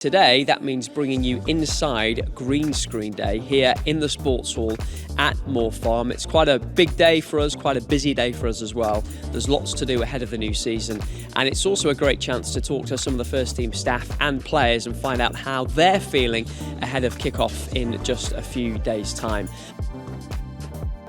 Today, that means bringing you inside Green Screen Day here in the Sports Hall at Moor Farm. It's quite a big day for us, quite a busy day for us as well. There's lots to do ahead of the new season, and it's also a great chance to talk to some of the first team staff and players and find out how they're feeling ahead of kick-off in just a few days' time.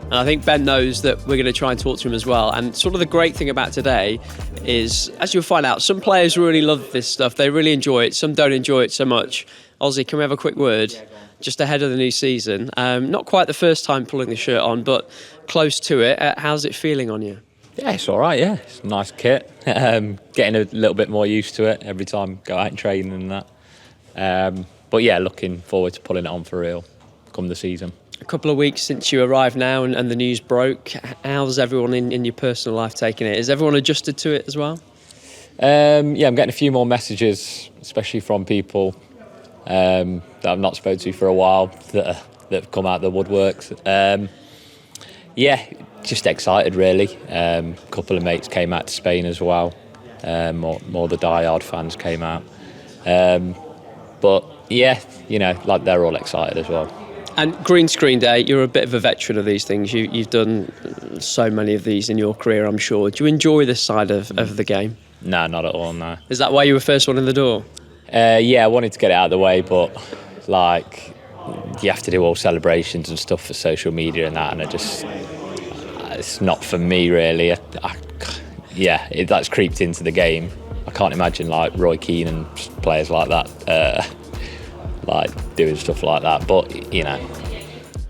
And I think Ben knows that we're going to try and talk to him as well. And sort of the great thing about today is, as you'll find out, some players really love this stuff. They really enjoy it. Some don't enjoy it so much. Ozzy, can we have a quick word? Just ahead of the new season. Not quite the first time pulling the shirt on, but close to it. How's it feeling on you? Yeah, it's all right, yeah. It's a nice kit. Getting a little bit more used to it every time I go out and train and that. But yeah, looking forward to pulling it on for real come the season. A couple of weeks since you arrived now and the news broke. How's everyone in your personal life taking it? Has everyone adjusted to it as well? Yeah, I'm getting a few more messages, especially from people that I've not spoken to for a while that have come out of the woodworks. Yeah, just excited really. A couple of mates came out to Spain as well. More the die-hard fans came out. But yeah, you know, like they're all excited as well. And Green Screen Day, you're a bit of a veteran of these things. You've done so many of these in your career, I'm sure. Do you enjoy this side of the game? No, not at all, no. Is that why you were first one in the door? Yeah, I wanted to get it out of the way, but like you have to do all celebrations and stuff for social media and that, and it's not for me really. That's creeped into the game. I can't imagine like Roy Keane and players like that like doing stuff like that, but you know.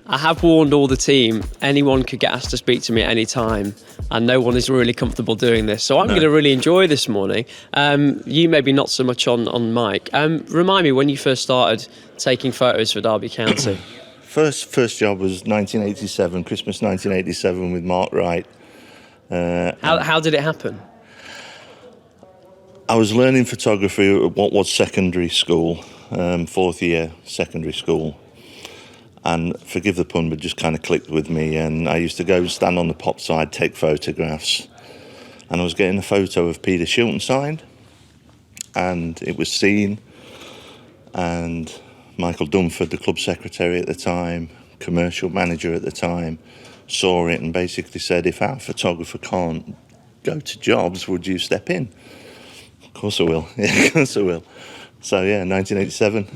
I have warned all the team, anyone could get asked to speak to me at any time, and no one is really comfortable doing this, so I'm going to really enjoy this morning. You maybe not so much on mic. Remind me when you first started taking photos for Derby County. First job was 1987, Christmas 1987 with Mark Wright. How did it happen? I was learning photography at what was secondary school, fourth year secondary school, and forgive the pun, but just kind of clicked with me, and I used to go and stand on the pop side, take photographs, and I was getting a photo of Peter Shilton signed, and it was seen, and Michael Dunford, the club secretary at the time, commercial manager at the time, saw it and basically said, if our photographer can't go to jobs, would you step in? Of course I will. Yeah, of course I will. So yeah, 1987.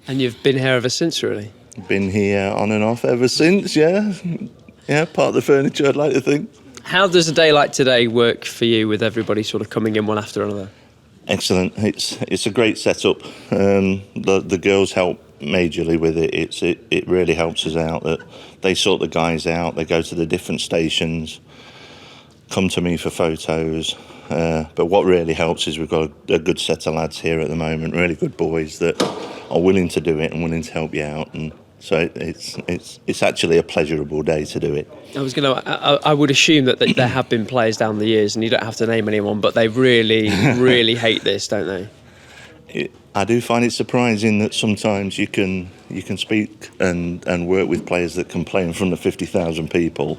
And you've been here ever since, really? Been here on and off ever since, yeah. Yeah, part of the furniture, I'd like to think. How does a day like today work for you with everybody sort of coming in one after another? Excellent. It's a great setup. The girls help majorly with it. It really helps us out that they sort the guys out. They go to the different stations, come to me for photos. But what really helps is we've got a good set of lads here at the moment, really good boys that are willing to do it and willing to help you out, and so it's actually a pleasurable day to do it. I would assume that there have been players down the years, and you don't have to name anyone, but they really, really hate this, don't they? I do find it surprising that sometimes you can speak and work with players that can play in front of 50,000 people,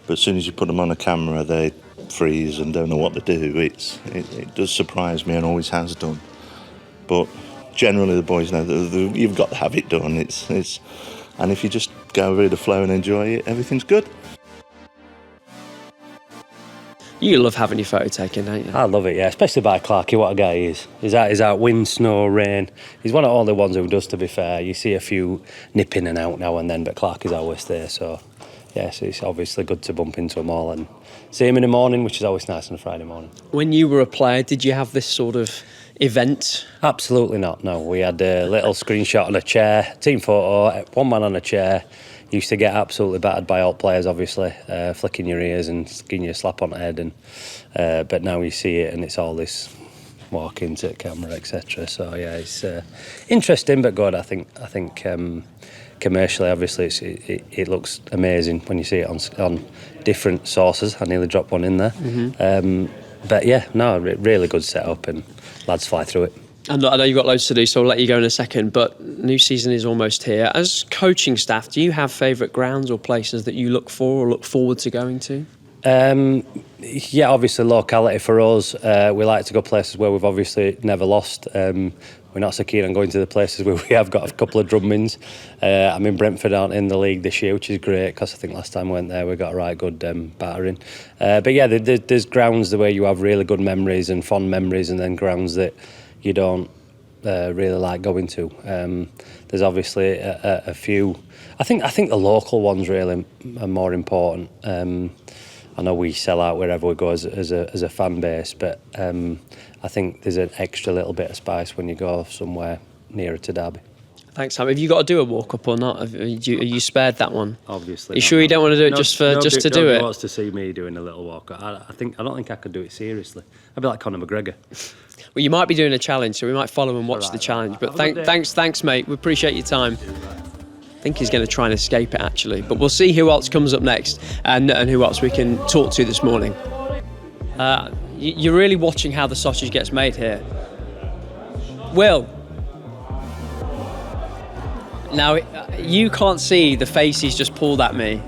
but as soon as you put them on a camera, they freeze and don't know what to do. It does surprise me and always has done. But generally the boys know that you've got to have it done. And if you just go with the flow and enjoy it, everything's good. You love having your photo taken, don't you? I love it, yeah, especially by Clarkie. What a guy he is. He's out wind, snow, rain. He's one of all the ones who does, to be fair. You see a few nip in and out now and then, but Clarkie's always there, so yes, it's obviously good to bump into them all and see him in the morning, which is always nice on a Friday morning. When you were a player, did you have this sort of event? Absolutely not, no. We had a little screenshot on a chair, team photo, one man on a chair. Used to get absolutely battered by all players, obviously, flicking your ears and giving you a slap on the head. But now you see it and it's all this walk into the camera, etc. So yeah, it's interesting but good. I think commercially, obviously, it looks amazing when you see it on different sources. I nearly dropped one in there. But yeah, no, really good setup and lads fly through it. And I know you've got loads to do, so I'll let you go in a second, but new season is almost here. As coaching staff, do you have favourite grounds or places that you look for or look forward to going to? Yeah, obviously locality for us. We like to go places where we've obviously never lost. we're not so keen on going to the places where we have got a couple of drum-ins. I mean, Brentford aren't in the league this year, which is great, because I think last time we went there we got a right good battering. But yeah, there's grounds where you have really good memories and fond memories, and then grounds that you don't really like going to. There's obviously a few. I think the local ones really are more important. I know we sell out wherever we go as a fan base, but I think there's an extra little bit of spice when you go somewhere nearer to Derby. Thanks, Sam. Have you got to do a walk-up or not? Are you spared that one? Obviously. Are you sure you don't want to do it just to do it? Nobody wants to see me doing a little walk-up. I don't think I could do it seriously. I'd be like Conor McGregor. Well, you might be doing a challenge, so we might follow and watch the challenge. But thanks, mate. We appreciate your time. I think he's going to try and escape it, actually. But we'll see who else comes up next and who else we can talk to this morning. You're really watching how the sausage gets made here. Will. Now, you can't see the face he's just pulled at me,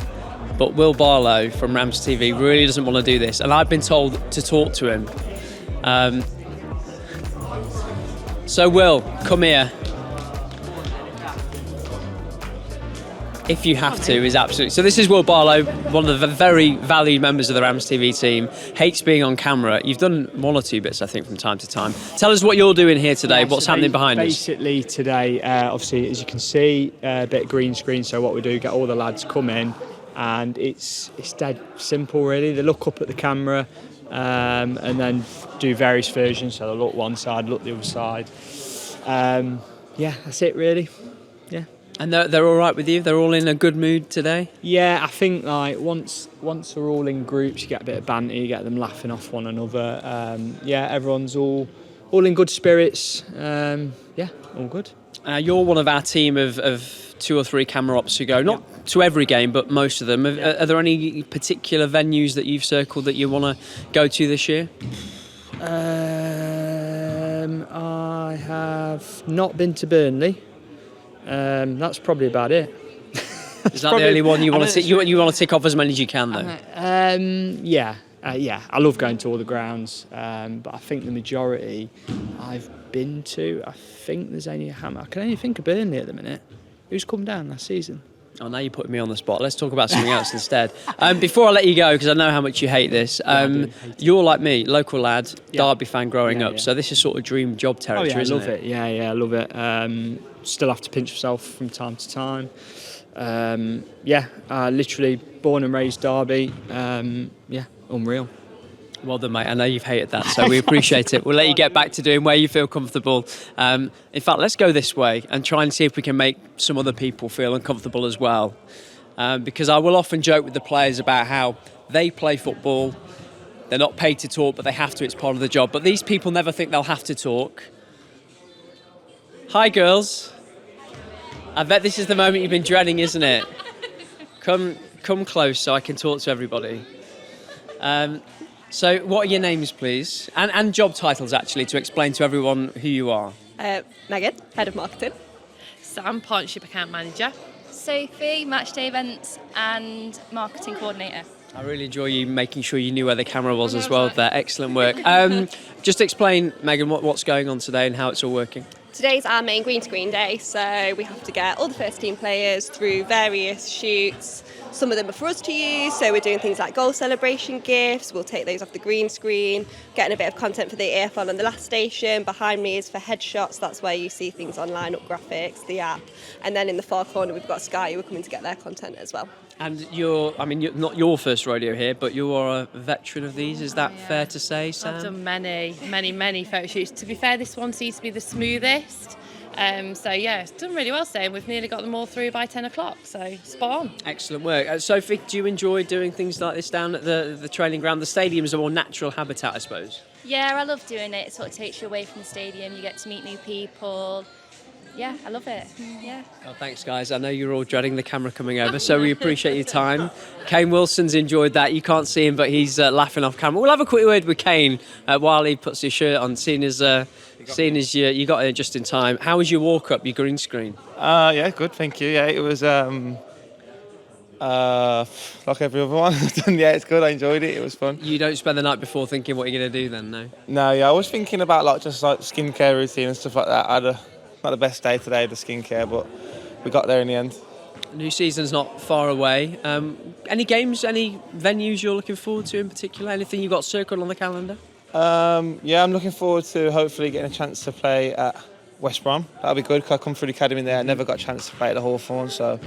but Will Barlow from RamsTV really doesn't want to do this. And I've been told to talk to him. So, Will, come here. If you have to, is absolutely. So this is Will Barlow, one of the very valued members of the RamsTV team. Hates being on camera. You've done one or two bits, I think, from time to time. Tell us what you're doing here today. What's happening behind us? Basically today, obviously, as you can see, a bit of green screen. So what we do, get all the lads come in, and it's dead simple, really. They look up at the camera, and then do various versions. So they'll look one side, look the other side. Yeah, that's it, really. Yeah. And they're all right with you? They're all in a good mood today? Yeah, I think like once we're all in groups, you get a bit of banter, you get them laughing off one another. Yeah, everyone's all in good spirits. Yeah, all good. You're one of our team of 2 or 3 camera ops who go, not to every game, but most of them. Are there any particular venues that you've circled that you want to go to this year? I have not been to Burnley. That's probably about it. Is that the only one you want to tick? You want to tick off as many as you can, though. Yeah. I love going to all the grounds, but I think the majority I've been to. I think there's only a hammer. I can only think of Burnley at the minute. Who's come down last season? Oh, now you're putting me on the spot. Let's talk about something else instead. Before I let you go, because I know how much you hate this, you're like me, local lad, Derby fan growing up, so this is sort of dream job territory, isn't it? I love it. Yeah, I love it. Still have to pinch myself from time to time. Literally born and raised Derby. Unreal. Well done, mate. I know you've hated that, so we appreciate it. We'll let you get back to doing where you feel comfortable. In fact, let's go this way and try and see if we can make some other people feel uncomfortable as well. Because I will often joke with the players about how they play football. They're not paid to talk, but they have to. It's part of the job. But these people never think they'll have to talk. Hi, girls. I bet this is the moment you've been dreading, isn't it? Come close so I can talk to everybody. So what are your names, please? And job titles, actually, to explain to everyone who you are. Megan, Head of Marketing. Sam, Partnership Account Manager. Sophie, Matchday Events and Marketing Coordinator. I really enjoy you making sure you knew where the camera was as well there. Excellent work. Just explain, Megan, what's going on today and how it's all working. Today's our main green screen day, so we have to get all the first team players through various shoots. Some of them are for us to use, so we're doing things like goal celebration gifts. We'll take those off the green screen, getting a bit of content for the AFL on the last station. Behind me is for headshots. That's where you see things on lineup graphics, the app. And then in the far corner, we've got Sky, who are coming to get their content as well. And you're not your first rodeo here, but you are a veteran of these. Is that fair to say, Sam? I've done many photo shoots. To be fair, this one seems to be the smoothest. It's done really well today, and we've nearly got them all through by 10 o'clock, so spot on. Excellent work. Sophie, do you enjoy doing things like this down at the training ground? The stadium is a more natural habitat, I suppose. Yeah, I love doing it. It sort of takes you away from the stadium. You get to meet new people. Yeah, I love it. Yeah. Well, thanks, guys. I know you're all dreading the camera coming over, so we appreciate your time. Kane Wilson's enjoyed that. You can't see him, but he's laughing off camera. We'll have a quick word with Kane while he puts his shirt on, seeing as you got here just in time. How was your walk up, your green screen? Yeah, good, thank you. Yeah, it was Like every other one. Yeah, it's good. I enjoyed it. It was fun. You don't spend the night before thinking what you're going to do then, no? No, yeah, I was thinking about just skincare routine and stuff like that. I had not the best day today, the skincare, but we got there in the end. New season's not far away. Any games, any venues you're looking forward to in particular? Anything you've got circled on the calendar? Yeah, I'm looking forward to hopefully getting a chance to play at West Brom. That'll be good because I come through the academy there. I never got a chance to play at the Hawthorn, so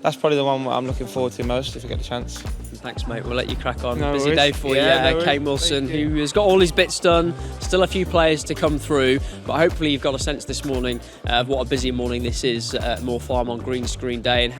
that's probably the one I'm looking forward to most if I get the chance. Thanks, mate. We'll let you crack on. No Busy worries. day for Yeah, you. no Kane worries. Wilson, Thank you. who has got all his bits done. Still a few players to come through, but hopefully you've got a sense this morning of what a busy morning this is at Moor Farm on Green Screen Day. And